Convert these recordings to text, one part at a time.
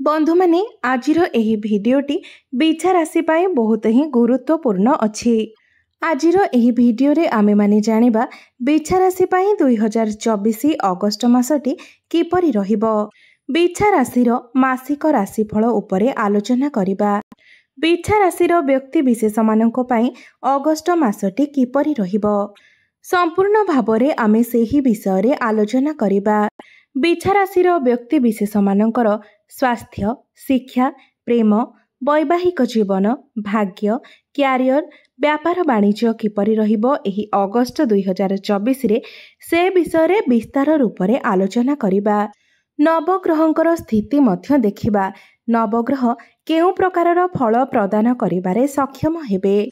बंधु माने आजिर एही भिडियोटी बिछा राशि पाए बहुत ही गुरुत्वपूर्ण अछि। आजिर एही भिडियो रे आमे माने जानिबा बिछा राशि पाए 2024 अगस्त मासटी किपरि रहिबो। बिछा राशिर मासिक राशिफल उपरे आलोचना करिबा। बिछा राशिर व्यक्ति विशेष माननको पाई अगस्त मासटी किपरि रहिबो संपूर्ण भावरे आमे सेही विषय रे आलोचना करिबा। बिछा राशिर व्यक्ति विशेष मानकर स्वास्थ्य, शिक्षा, प्रेम, वैवाहिक जीवन, भाग्य, क्यारियर, व्यापार वाणिज्य किपरि रहिबो एही अगस्त 2024 रे से विषय रे विस्तार रूप रे आलोचना करिबा। नवग्रहंकर स्थिति मध्य देखिबा। नवग्रह केउ प्रकारर फल प्रदान करिबारे सक्षम हेबे।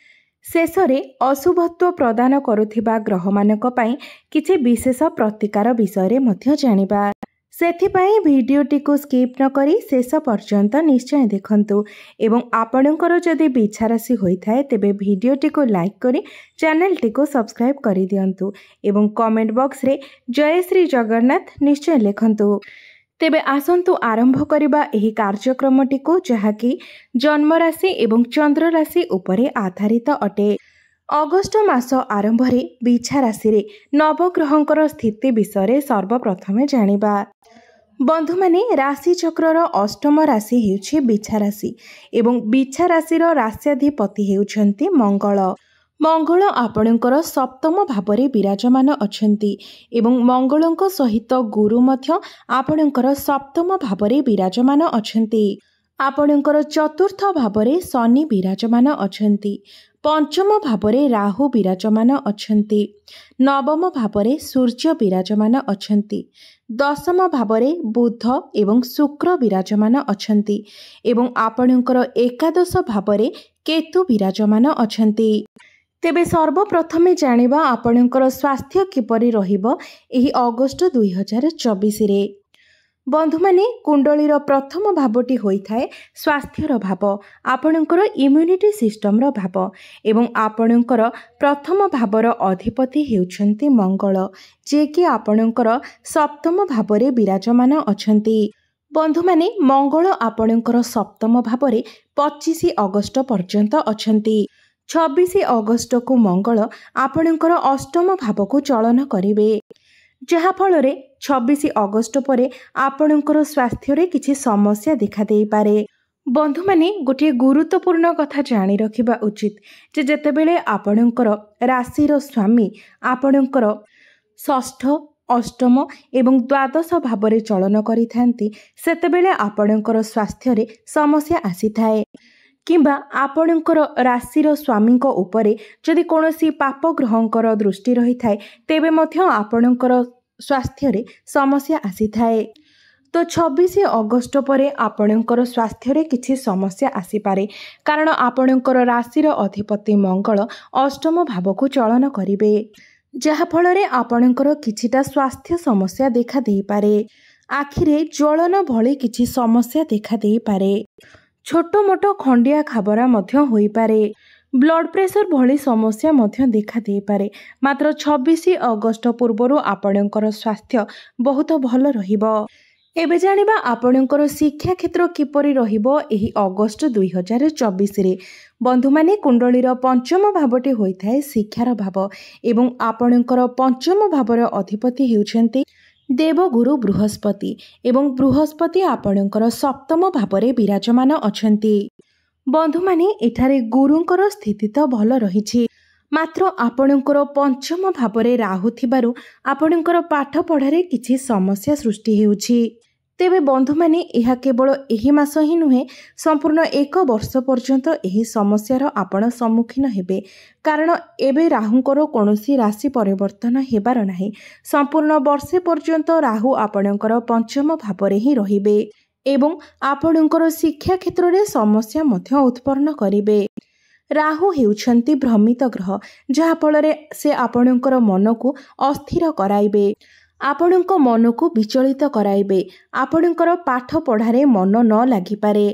शेषरे अशुभत्व प्रदान करुथिबा ग्रहमानक पाई किछि विशेष प्रतिकार विषय रे मध्य जानिबा। सेथिपाई भिडियोटी को स्किप न करी शेष पर्यंत निश्चय देखंतु एवं आपणकर जदि बिछा राशि होइथाय तेबे भिडियोटी को लाइक करी चैनलटी को सब्सक्राइब करी दियंतु एवं कमेंट बॉक्स रे जय श्री जगन्नाथ निश्चय लिखंतु। तेबे आसंतु आरंभ करिबा एही कार्यक्रमटी को जहाकी जन्म राशि एवं चंद्र राशि उपरे आधारित अटे। अगस्त मास आरंभ रे बिछा राशि रे नवग्रहंकर स्थिति विषय सर्वप्रथमे जानिबा। बंधु माने राशि चक्रर अष्टम राशि हेउछि बिछा राशि एवं बिछा राशिर राश्याधिपति हेउछंती मंगल। मंगल आपणकर सप्तम भावरे विराजमान अछंती एवं मंगलଙ୍କ सहित गुरु मध्य आपणकर सप्तम भावरे विराजमान अछंती। आपणकर चतुर्थ भावरे शनि विराजमान अछंती। पंचम भावरे राहु विराजमान अछंती। नवम भावरे सूर्य विराजमान अछंती। दशम भावरे बुध एवं शुक्र विराजमान अछंती एवं आपणकर एकादश भावरे केतु विराजमान अछंती। तेबे सर्वप्रथमे जानिबा आपणकर स्वास्थ्य किपरि रहिबो एही अगस्त 2024 रे। बंधु माने कुंडलीर प्रथम भावटी होइथाय स्वास्थ्यर भाव, आपणकर इम्यूनिटी सिस्टम रो भाव एवं आपणकर प्रथम भावर अधिपति हेउछंती मंगल जे कि आपणकर सप्तम भावरे विराजमान अछंती। बंधु माने मंगल आपणकर सप्तम भावरे 25 अगस्त पर्यंत अछंती। 26 अगस्त को मंगल आपणकर अष्टम भाव को चलन करिवे जहा फलरे 26 अगस्त परे आपणकर स्वास्थ्य रे किछि समस्या देखा देई पारे। बंधु माने गोटे गुरुत्वपूर्ण कथा जानी रखिबा उचित जे जेतेबेले आपणकर राशिर स्वामी आपणकर षष्ठ, अष्टम एवं द्वादश भावरे चलन करिथांती सेतेबेले आपणकर स्वास्थ्य रे समस्या आसीथाए किंबा आपणकर राशिर स्वामीଙ୍କ उपरे जदि कोनोसी पाप ग्रहंकर दृष्टि रही थाए तेबे मध्य आपणकर स्वास्थ्य रे समस्या आसीथाए। तो 26 अगस्त परे आपणकर स्वास्थ्य रे किछि समस्या आसी पारे कारण आपणकर राशिर अधिपति मंगल अष्टम भाव को चलन करिवे जहा फलरे आपणकर किछिटा स्वास्थ्य समस्या देखा देई पारे। आखिरे ज्वलन भली किछि समस्या देखा देई पारे। छोट मोट खंडिया खाबरा मध्य होई पारे। ब्लड प्रेशर भली समस्या मध्य देखा देई पारे। मात्र 26 अगस्त पूर्वरु आपणकर स्वास्थ्य बहुत भल रहिबो। एबे जानिबा आपणकर शिक्षा क्षेत्र किपरि रहिबो एही अगस्त 2024 रे। बंधु माने कुंडलीर पंचम भावटी होइथाय शिक्षार भाव एवं आपणकर पंचम भावर अधिपति हेउछंती देवगुरु बृहस्पति एवं बृहस्पति आपणकर सप्तम भावरे विराजमान अछंती। बंधु माने एठारे गुरुंकर स्थिति तो भल रहिछि मात्र आपणकर पंचम भावरे राहु थिबारु आपणकर पाठ पढ़ारे किछि समस्या सृष्टि हेउछि। तेबे बंधु माने एहा केवल एही मास ही नुहे संपूर्ण 1 वर्ष पर्यंत एही समस्यार आपण सम्मुखीन हेबे कारण एबे राहुंकर कोनोसी राशि परिवर्तन हेबार नाही। संपूर्ण वर्षे पर्यंत राहु आपणकर पंचम भावरे ही रहिबे एवं आपणकर शिक्षा क्षेत्र रे समस्या मध्य उत्पन्न करिवे। राहु हेउछंती भ्रमित ग्रह जहा फलरे से आपणकर मन को अस्थिर कराइबे, आपणक मन को विचलित कराइबे, आपणकर पाठ पढ़ारे मन न लागि पारे।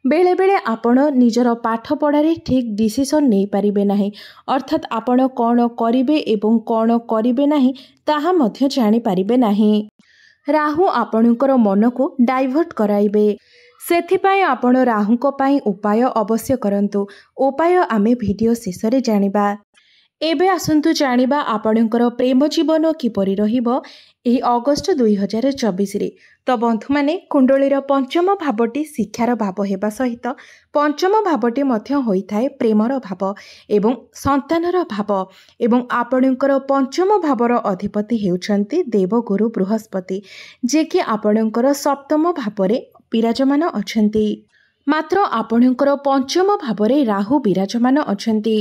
बेले बेले आपण निजर पाठ पढ़ारे ठीक डिसिजन नहीं पारिबे नाही अर्थात आपण कौन करिबे एवं कौन करिबे नाही ताहा मध्य जानि पारिबे नाही। राहु आपणकर मन को डाइवर्ट कराइबे। ସେଥିପାଇଁ ଆପଣ ରାହୁଙ୍କ ପାଇଁ ଉପାୟ ଅବଶ୍ୟ କରନ୍ତୁ। ଉପାୟ ଆମେ ଭିଡ଼ିଓ ଶେଷରେ ଜାଣିବା। ଏବେ ଆସନ୍ତୁ ଜାଣିବା ଆପଣଙ୍କର ପ୍ରେମ ଜୀବନ କିପରି ରହିବ ଏହି ଅଗଷ୍ଟ 2024ରେ। ତ ବନ୍ଧୁମାନେ, କୁଣ୍ଡଳୀର ପଞ୍ଚମ ଭାବଟି ଶିକ୍ଷାର ଭାବ ହେବା ସହିତ ପଞ୍ଚମ ଭାବଟି ମଧ୍ୟ ହୋଇଥାଏ ପ୍ରେମର ଭାବ ଏବଂ ସନ୍ତାନର ଭାବ। ଏବଂ ଆପଣଙ୍କର ପଞ୍ଚମ ଭାବର ଅଧିପତି ହେଉଛନ୍ତି ଦେବଗୁରୁ ବୃହସ୍ପତି, ଯିଏକି ଆପଣଙ୍କର ସପ୍ତମ ଭାବରେ ବିରାଜମାନ ଅଛନ୍ତି। ମାତ୍ର ଆପଣଙ୍କର ପଞ୍ଚମ ଭାବରେ ରାହୁ ବିରାଜମାନ ଅଛନ୍ତି।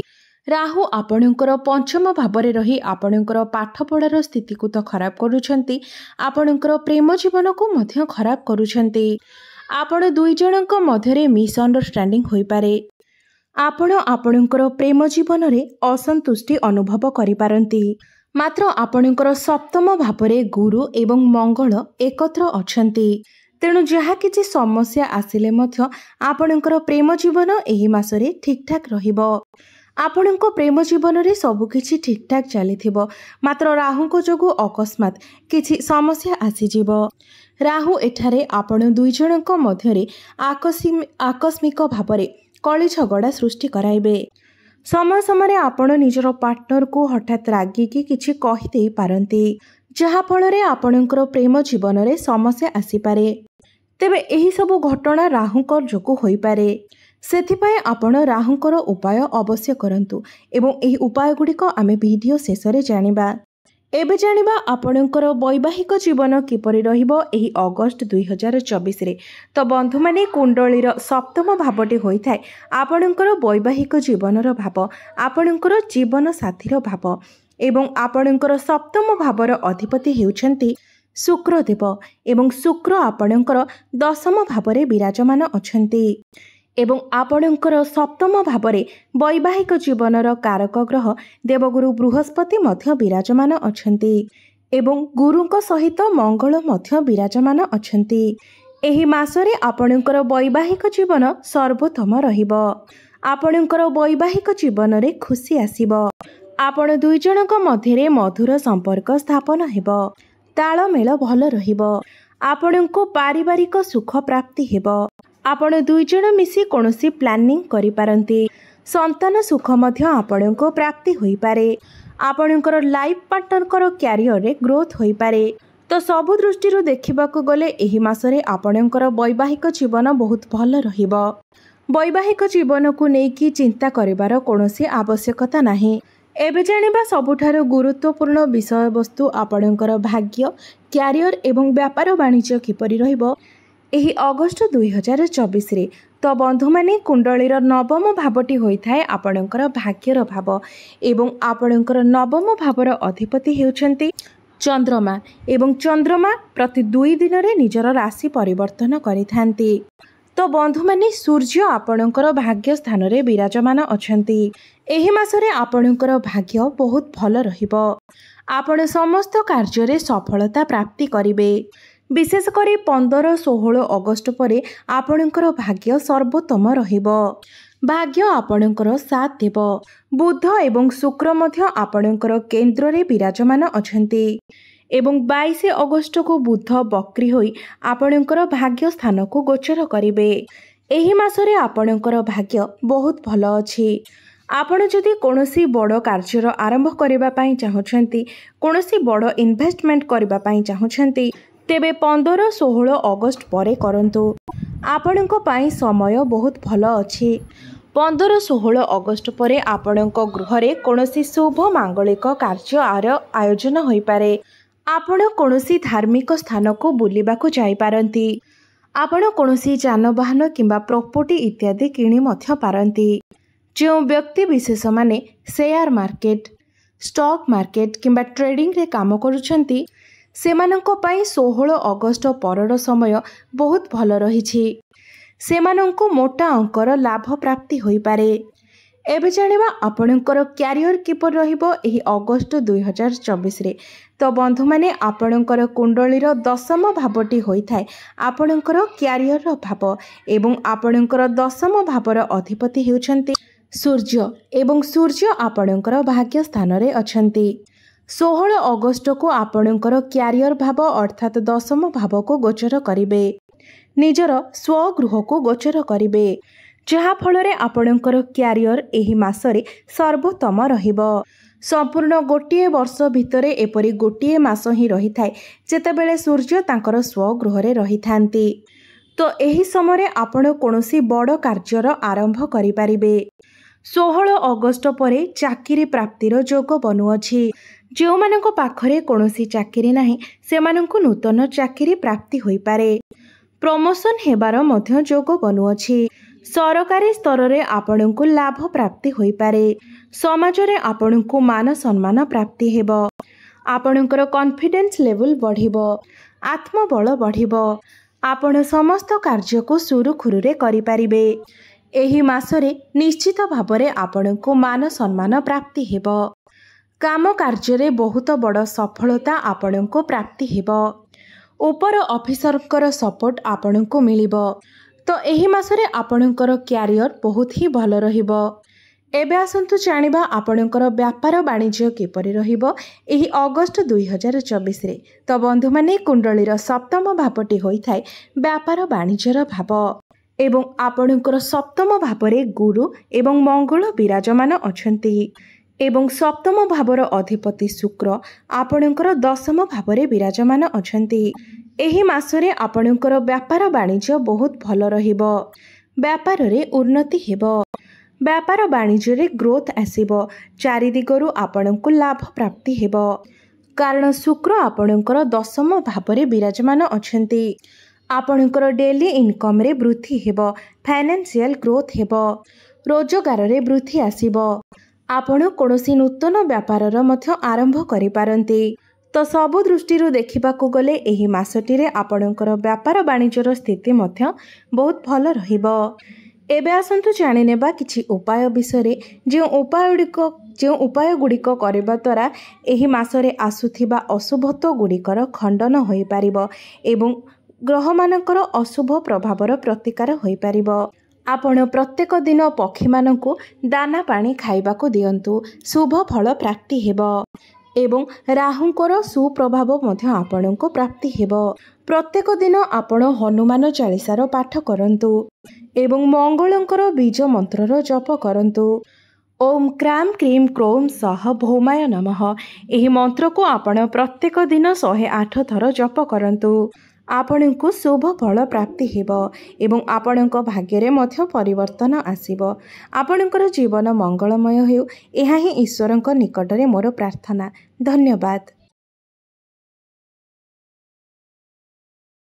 ରାହୁ ଆପଣଙ୍କର ପଞ୍ଚମ ଭାବରେ ରହି ଆପଣଙ୍କର ପାଠପଢ଼ାର ସ୍ଥିତିକୁ ତ ଖରାପ କରୁଛନ୍ତି, ଆପଣଙ୍କର ପ୍ରେମ ଜୀବନକୁ ମଧ୍ୟ ଖରାପ କରୁଛନ୍ତି। ଆପଣ ଦୁଇ ଜଣଙ୍କ ମଧ୍ୟରେ ମିସ୍ଅଣ୍ଡରଷ୍ଟାଣ୍ଡିଂ ହୋଇପାରେ। ଆପଣ ଆପଣଙ୍କର ପ୍ରେମ ଜୀବନରେ ଅସନ୍ତୁଷ୍ଟି ଅନୁଭବ କରିପାରନ୍ତି। ମାତ୍ର ଆପଣଙ୍କର ସପ୍ତମ ଭାବରେ ଗୁରୁ ଏବଂ ମଙ୍ଗଳ ଏକତ୍ର ଅଛନ୍ତି। ତେଣୁ ଯାହା କିଛି ସମସ୍ୟା ଆସିଲେ ମଧ୍ୟ ଆପଣଙ୍କର ପ୍ରେମ ଜୀବନ ଏହି ମାସରେ ଠିକ୍ଠାକ୍ ରହିବ। ଆପଣଙ୍କ ପ୍ରେମ ଜୀବନରେ ସବୁକିଛି ଠିକ୍ଠାକ୍ ଚାଲିଥିବ, ମାତ୍ର ରାହୁଙ୍କ ଯୋଗୁଁ ଅକସ୍ମାତ୍ କିଛି ସମସ୍ୟା ଆସିଯିବ। ରାହୁ ଏଠାରେ ଆପଣ ଦୁଇ ଜଣଙ୍କ ମଧ୍ୟରେ ଆକସ୍ମିକ ଭାବରେ କଳି ଝଗଡ଼ା ସୃଷ୍ଟି କରାଇବେ। ସମୟ ସମୟରେ ଆପଣ ନିଜର ପାର୍ଟନରକୁ ହଠାତ୍ ରାଗିକି କିଛି କହିଦେଇପାରନ୍ତି, ଯାହାଫଳରେ ଆପଣଙ୍କର ପ୍ରେମ ଜୀବନରେ ସମସ୍ୟା ଆସିପାରେ। ତେବେ ଏହିସବୁ ଘଟଣା ରାହୁଙ୍କ ଯୋଗୁଁ ହୋଇପାରେ। ସେଥିପାଇଁ ଆପଣ ରାହୁଙ୍କର ଉପାୟ ଅବଶ୍ୟ କରନ୍ତୁ ଏବଂ ଏହି ଉପାୟଗୁଡ଼ିକ ଆମେ ଭିଡ଼ିଓ ଶେଷରେ ଜାଣିବା। ଏବେ ଜାଣିବା ଆପଣଙ୍କର ବୈବାହିକ ଜୀବନ କିପରି ରହିବ ଏହି ଅଗଷ୍ଟ 2024ରେ। ତ ବନ୍ଧୁମାନେ, କୁଣ୍ଡଳୀର ସପ୍ତମ ଭାବଟି ହୋଇଥାଏ ଆପଣଙ୍କର ବୈବାହିକ ଜୀବନର ଭାବ, ଆପଣଙ୍କର ଜୀବନ ସାଥୀର ଭାବ ଏବଂ ଆପଣଙ୍କର ସପ୍ତମ ଭାବର ଅଧିପତି ହେଉଛନ୍ତି ଶୁକ୍ରଦେବ ଏବଂ ଶୁକ୍ର ଆପଣଙ୍କର ଦଶମ ଭାବରେ ବିରାଜମାନ ଅଛନ୍ତି। ଏବଂ ଆପଣଙ୍କର ସପ୍ତମ ଭାବରେ ବୈବାହିକ ଜୀବନର କାରକ ଗ୍ରହ ଦେବଗୁରୁ ବୃହସ୍ପତି ମଧ୍ୟ ବିରାଜମାନ ଅଛନ୍ତି ଏବଂ ଗୁରୁଙ୍କ ସହିତ ମଙ୍ଗଳ ମଧ୍ୟ ବିରାଜମାନ ଅଛନ୍ତି। ଏହି ମାସରେ ଆପଣଙ୍କର ବୈବାହିକ ଜୀବନ ସର୍ବୋତ୍ତମ ରହିବ। ଆପଣଙ୍କର ବୈବାହିକ ଜୀବନରେ ଖୁସି ଆସିବ। ଆପଣ ଦୁଇ ଜଣଙ୍କ ମଧ୍ୟରେ ମଧୁର ସମ୍ପର୍କ ସ୍ଥାପନ ହେବ। ତାଳମେଳ ଭଲ ରହିବ। ଆପଣଙ୍କୁ ପାରିବାରିକ ସୁଖ ପ୍ରାପ୍ତି ହେବ। ଆପଣ ଦୁଇ ଜଣ ମିଶି କୌଣସି ପ୍ଲାନିଂ କରିପାରନ୍ତି। ସନ୍ତାନ ସୁଖ ମଧ୍ୟ ଆପଣଙ୍କୁ ପ୍ରାପ୍ତି ହୋଇପାରେ। ଆପଣଙ୍କର ଲାଇଫ୍ ପାର୍ଟନରଙ୍କର କ୍ୟାରିୟରରେ ଗ୍ରୋଥ୍ ହୋଇପାରେ। ତ ସବୁ ଦୃଷ୍ଟିରୁ ଦେଖିବାକୁ ଗଲେ ଏହି ମାସରେ ଆପଣଙ୍କର ବୈବାହିକ ଜୀବନ ବହୁତ ଭଲ ରହିବ। ବୈବାହିକ ଜୀବନକୁ ନେଇକି ଚିନ୍ତା କରିବାର କୌଣସି ଆବଶ୍ୟକତା ନାହିଁ। ଏବେ ଜାଣିବା ସବୁଠାରୁ ଗୁରୁତ୍ୱପୂର୍ଣ୍ଣ ବିଷୟବସ୍ତୁ ଆପଣଙ୍କର ଭାଗ୍ୟ, କ୍ୟାରିୟର ଏବଂ ବ୍ୟାପାର ବାଣିଜ୍ୟ କିପରି ରହିବ ଏହି ଅଗଷ୍ଟ 2024ରେ। ତ ବନ୍ଧୁମାନେ, କୁଣ୍ଡଳୀର ନବମ ଭାବଟି ହୋଇଥାଏ ଆପଣଙ୍କର ଭାଗ୍ୟର ଭାବ ଏବଂ ଆପଣଙ୍କର ନବମ ଭାବର ଅଧିପତି ହେଉଛନ୍ତି ଚନ୍ଦ୍ରମା ଏବଂ ଚନ୍ଦ୍ରମା ପ୍ରତି 2 ଦିନରେ ନିଜର ରାଶି ପରିବର୍ତ୍ତନ କରିଥାନ୍ତି। ତ ବନ୍ଧୁମାନେ, ସୂର୍ଯ୍ୟ ଆପଣଙ୍କର ଭାଗ୍ୟ ସ୍ଥାନରେ ବିରାଜମାନ ଅଛନ୍ତି। ଏହି ମାସରେ ଆପଣଙ୍କର ଭାଗ୍ୟ ବହୁତ ଭଲ ରହିବ। ଆପଣ ସମସ୍ତ କାର୍ଯ୍ୟରେ ସଫଳତା ପ୍ରାପ୍ତି କରିବେ। ବିଶେଷ କରି 15-16 ଅଗଷ୍ଟ ପରେ ଆପଣଙ୍କର ଭାଗ୍ୟ ସର୍ବୋତ୍ତମ ରହିବ। ଭାଗ୍ୟ ଆପଣଙ୍କର ସାଥ ଦେବ। ବୁଧ ଏବଂ ଶୁକ୍ର ମଧ୍ୟ ଆପଣଙ୍କର କେନ୍ଦ୍ରରେ ବିରାଜମାନ ଅଛନ୍ତି ଏବଂ 22 ଅଗଷ୍ଟକୁ ବୁଧ ବକ୍ରି ହୋଇ ଆପଣଙ୍କର ଭାଗ୍ୟ ସ୍ଥାନକୁ ଗୋଚର କରିବେ। ଏହି ମାସରେ ଆପଣଙ୍କର ଭାଗ୍ୟ ବହୁତ ଭଲ ଅଛି। ଆପଣ ଯଦି କୌଣସି ବଡ଼ କାର୍ଯ୍ୟର ଆରମ୍ଭ କରିବା ପାଇଁ ଚାହୁଁଛନ୍ତି, କୌଣସି ବଡ଼ ଇନଭେଷ୍ଟମେଣ୍ଟ କରିବା ପାଇଁ ଚାହୁଁଛନ୍ତି, ତେବେ 15-16 ଅଗଷ୍ଟ ପରେ କରନ୍ତୁ। ଆପଣଙ୍କ ପାଇଁ ସମୟ ବହୁତ ଭଲ ଅଛି। 15-16 ଅଗଷ୍ଟ ପରେ ଆପଣଙ୍କ ଗୃହରେ କୌଣସି ଶୁଭ ମାଙ୍ଗଳିକ କାର୍ଯ୍ୟର ଆୟୋଜନ ହୋଇପାରେ। ଆପଣ କୌଣସି ଧାର୍ମିକ ସ୍ଥାନକୁ ବୁଲିବାକୁ ଯାଇପାରନ୍ତି। ଆପଣ କୌଣସି ଯାନବାହନ କିମ୍ବା ପ୍ରପର୍ଟି ଇତ୍ୟାଦି କିଣି ମଧ୍ୟ ପାରନ୍ତି। ଯେଉଁ ବ୍ୟକ୍ତି ବିଶେଷମାନେ ସେୟାର ମାର୍କେଟ, ଷ୍ଟକ୍ ମାର୍କେଟ କିମ୍ବା ଟ୍ରେଡିଂରେ କାମ କରୁଛନ୍ତି, ସେମାନଙ୍କ ପାଇଁ 16 ଅଗଷ୍ଟ ପରର ସମୟ ବହୁତ ଭଲ ରହିଛି। ସେମାନଙ୍କୁ ମୋଟା ଅଙ୍କର ଲାଭ ପ୍ରାପ୍ତି ହୋଇପାରେ। ଏବେ ଜାଣିବା ଆପଣଙ୍କର କ୍ୟାରିୟର କିପରି ରହିବ ଏହି ଅଗଷ୍ଟ 2024ରେ। ତ ବନ୍ଧୁମାନେ, ଆପଣଙ୍କର କୁଣ୍ଡଳୀର ଦଶମ ଭାବଟି ହୋଇଥାଏ ଆପଣଙ୍କର କ୍ୟାରିୟରର ଭାବ ଏବଂ ଆପଣଙ୍କର ଦଶମ ଭାବର ଅଧିପତି ହେଉଛନ୍ତି ସୂର୍ଯ୍ୟ ଏବଂ ସୂର୍ଯ୍ୟ ଆପଣଙ୍କର ଭାଗ୍ୟ ସ୍ଥାନରେ ଅଛନ୍ତି। 16 ଅଗଷ୍ଟକୁ ଆପଣଙ୍କର କ୍ୟାରିୟର ଭାବ ଅର୍ଥାତ୍ ଦଶମ ଭାବକୁ ଗୋଚର କରିବେ। ନିଜର ସ୍ୱଗୃହକୁ ଗୋଚର କରିବେ, ଯାହାଫଳରେ ଆପଣଙ୍କର କ୍ୟାରିୟର ଏହି ମାସରେ ସର୍ବୋତ୍ତମ ରହିବ। ସମ୍ପୂର୍ଣ୍ଣ ଗୋଟିଏ ବର୍ଷ ଭିତରେ ଏପରି ଗୋଟିଏ ମାସ ହିଁ ରହିଥାଏ ଯେତେବେଳେ ସୂର୍ଯ୍ୟ ତାଙ୍କର ସ୍ୱଗୃହରେ ରହିଥାନ୍ତି। ତ ଏହି ସମୟରେ ଆପଣ କୌଣସି ବଡ଼ କାର୍ଯ୍ୟର ଆରମ୍ଭ କରିପାରିବେ। 16 ଅଗଷ୍ଟ ପରେ ଚାକିରି ପ୍ରାପ୍ତିର ଯୋଗ ବନୁଅଛି। ଯେଉଁମାନଙ୍କ ପାଖରେ କୌଣସି ଚାକିରି ନାହିଁ ସେମାନଙ୍କୁ ନୂତନ ଚାକିରି ପ୍ରାପ୍ତି ହୋଇପାରେ। ପ୍ରମୋସନ୍ ହେବାର ମଧ୍ୟ ଯୋଗ ବନୁଅଛି। ସରକାରୀ ସ୍ତରରେ ଆପଣଙ୍କୁ ଲାଭ ପ୍ରାପ୍ତି ହୋଇପାରେ। ସମାଜରେ ଆପଣଙ୍କୁ ମାନ ସମ୍ମାନ ପ୍ରାପ୍ତି ହେବ। ଆପଣଙ୍କର କନଫିଡେନ୍ସ ଲେଭେଲ୍ ବଢ଼ିବ, ଆତ୍ମବଳ ବଢ଼ିବ। ଆପଣ ସମସ୍ତ କାର୍ଯ୍ୟକୁ ସୁରୁଖୁରୁରେ କରିପାରିବେ। ଏହି ମାସରେ ନିଶ୍ଚିତ ଭାବରେ ଆପଣଙ୍କୁ ମାନ ସମ୍ମାନ ପ୍ରାପ୍ତି ହେବ। କାମ କାର୍ଯ୍ୟରେ ବହୁତ ବଡ଼ ସଫଳତା ଆପଣଙ୍କୁ ପ୍ରାପ୍ତି ହେବ। ଉପର ଅଫିସରଙ୍କର ସପୋର୍ଟ ଆପଣଙ୍କୁ ମିଳିବ। ତ ଏହି ମାସରେ ଆପଣଙ୍କର କ୍ୟାରିୟର ବହୁତ ହିଁ ଭଲ ରହିବ। ଏବେ ଆସନ୍ତୁ ଜାଣିବା ଆପଣଙ୍କର ବ୍ୟାପାର ବାଣିଜ୍ୟ କିପରି ରହିବ ଏହି ଅଗଷ୍ଟ 2024ରେ। ତ ବନ୍ଧୁମାନେ, କୁଣ୍ଡଳୀର ସପ୍ତମ ଭାବଟି ହୋଇଥାଏ ବ୍ୟାପାର ବାଣିଜ୍ୟର ଭାବ ଏବଂ ଆପଣଙ୍କର ସପ୍ତମ ଭାବରେ ଗୁରୁ ଏବଂ ମଙ୍ଗଳ ବିରାଜମାନ ଅଛନ୍ତି ଏବଂ ସପ୍ତମ ଭାବର ଅଧିପତି ଶୁକ୍ର ଆପଣଙ୍କର ଦଶମ ଭାବରେ ବିରାଜମାନ ଅଛନ୍ତି। ଏହି ମାସରେ ଆପଣଙ୍କର ବ୍ୟାପାର ବାଣିଜ୍ୟ ବହୁତ ଭଲ ରହିବ। ବ୍ୟାପାରରେ ଉନ୍ନତି ହେବ। ବ୍ୟାପାର ବାଣିଜ୍ୟରେ ଗ୍ରୋଥ ଆସିବ। ଚାରିଦିଗରୁ ଆପଣଙ୍କୁ ଲାଭ ପ୍ରାପ୍ତି ହେବ, କାରଣ ଶୁକ୍ର ଆପଣଙ୍କର ଦଶମ ଭାବରେ ବିରାଜମାନ ଅଛନ୍ତି। ଆପଣଙ୍କର ଡେଲି ଇନକମ୍ରେ ବୃଦ୍ଧି ହେବ। ଫାଇନାନ୍ସିଆଲ ଗ୍ରୋଥ ହେବ। ରୋଜଗାରରେ ବୃଦ୍ଧି ଆସିବ। ଆପଣ କୌଣସି ନୂତନ ବ୍ୟାପାରର ମଧ୍ୟ ଆରମ୍ଭ କରିପାରନ୍ତି। ତ ସବୁ ଦୃଷ୍ଟିରୁ ଦେଖିବାକୁ ଗଲେ ଏହି ମାସଟିରେ ଆପଣଙ୍କର ବ୍ୟାପାର ବାଣିଜ୍ୟର ସ୍ଥିତି ମଧ୍ୟ ବହୁତ ଭଲ ରହିବ। ଏବେ ଆସନ୍ତୁ ଜାଣିନେବା କିଛି ଉପାୟ ବିଷୟରେ, ଯେଉଁ ଉପାୟଗୁଡ଼ିକ କରିବା ଦ୍ୱାରା ଏହି ମାସରେ ଆସୁଥିବା ଅଶୁଭତ୍ୱ ଗୁଡ଼ିକର ଖଣ୍ଡନ ହୋଇପାରିବ ଏବଂ ଗ୍ରହମାନଙ୍କର ଅଶୁଭ ପ୍ରଭାବର ପ୍ରତିକାର ହୋଇପାରିବ। ଆପଣ ପ୍ରତ୍ୟେକ ଦିନ ପକ୍ଷୀମାନଙ୍କୁ ଦାନା ପାଣି ଖାଇବାକୁ ଦିଅନ୍ତୁ। ଶୁଭ ଫଳ ପ୍ରାପ୍ତି ହେବ ଏବଂ ରାହୁଙ୍କର ସୁପ୍ରଭାବ ମଧ୍ୟ ଆପଣଙ୍କୁ ପ୍ରାପ୍ତି ହେବ। ପ୍ରତ୍ୟେକ ଦିନ ଆପଣ ହନୁମାନ ଚାଳିଶାର ପାଠ କରନ୍ତୁ ଏବଂ ମଙ୍ଗଳଙ୍କର ବୀଜ ମନ୍ତ୍ରର ଜପ କରନ୍ତୁ। ଓମ୍ କ୍ରାಂ କ୍ରିಂ କ୍ରୌಂ ସଃ ଭୌମାୟ ନମଃ। ଏହି ମନ୍ତ୍ରକୁ ଆପଣ ପ୍ରତ୍ୟେକ ଦିନ 108 ଥର ଜପ କରନ୍ତୁ। ଆପଣଙ୍କୁ ଶୁଭ ଫଳ ପ୍ରାପ୍ତି ହେବ ଏବଂ ଆପଣଙ୍କ ଭାଗ୍ୟରେ ମଧ୍ୟ ପରିବର୍ତ୍ତନ ଆସିବ। ଆପଣଙ୍କର ଜୀବନ ମଙ୍ଗଳମୟ ହେଉ, ଏହା ହିଁ ଈଶ୍ୱରଙ୍କ ନିକଟରେ ମୋର ପ୍ରାର୍ଥନା। ଧନ୍ୟବାଦ।